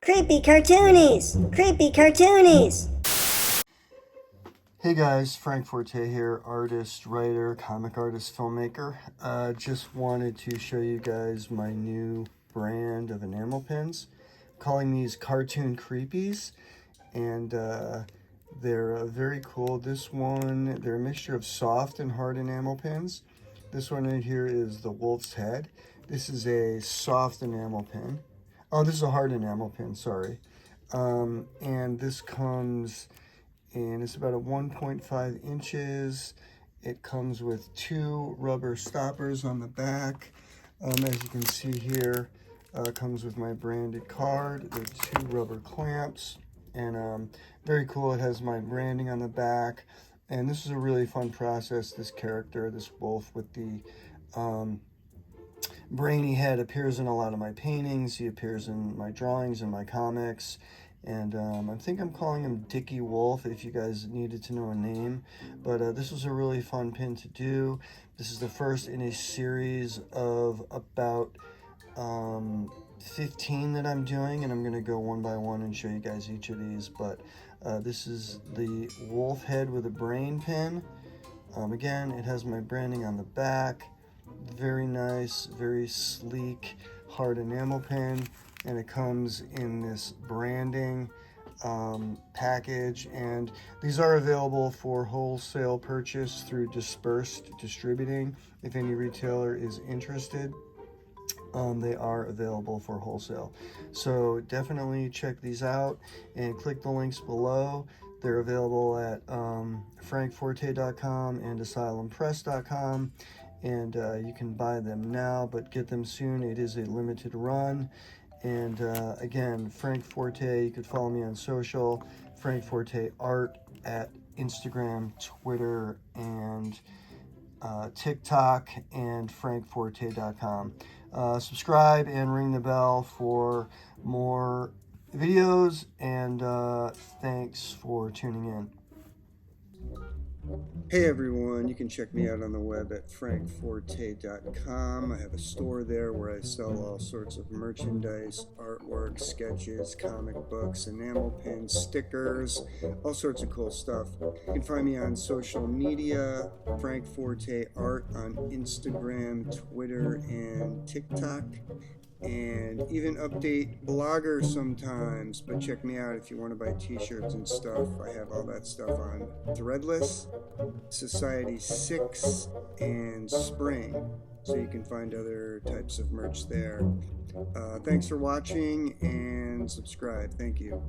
Creepy cartoonies! Creepy cartoonies! Hey guys, Frank Forte here, artist, writer, comic artist, filmmaker. Just wanted to show you guys my new brand of enamel pins. I'm calling these Cartoon Creepies, and they're very cool. This one, they're a mixture of soft and hard enamel pins. This one right here is the wolf's head. This is a soft enamel pin. Oh, this is a hard enamel pin, sorry. And this comes and it's about a 1.5 inches. It comes with two rubber stoppers on the back. As you can see here, comes with my branded card. There are two rubber clamps, and very cool. It has my branding on the back, and this is a really fun process. This character, this wolf with the brainy head, appears in a lot of my paintings. He appears in my drawings and my comics. And I think I'm calling him Dickie Wolf, if you guys needed to know a name. But this was a really fun pin to do. This is the first in a series of about 15 that I'm doing, and I'm going to go one by one and show you guys each of these. But this is the wolf head with a brain pin. Again, it has my branding on the back. Very nice, very sleek, hard enamel pin. And it comes in this branding package, and these are available for wholesale purchase through Disburst Distributing. If any retailer is interested, they are available for wholesale. So definitely check these out and click the links below. They're available at frankforte.com and asylumpress.com. And you can buy them now, but get them soon. It is a limited run. And again, Frank Forte, you could follow me on social, Frank Forte Art at Instagram, Twitter, and TikTok, and frankforte.com. Subscribe and ring the bell for more videos, and thanks for tuning in. Hey everyone, you can check me out on the web at frankforte.com. I have a store there where I sell all sorts of merchandise, artwork, sketches, comic books, enamel pins, stickers, all sorts of cool stuff. You can find me on social media, Frank Forte Art on Instagram, Twitter, and TikTok. And even update Blogger sometimes, but check me out if you want to buy t-shirts and stuff. I have all that stuff on Threadless, Society 6, and Spring, so you can find other types of merch there. Thanks for watching, and subscribe. Thank you.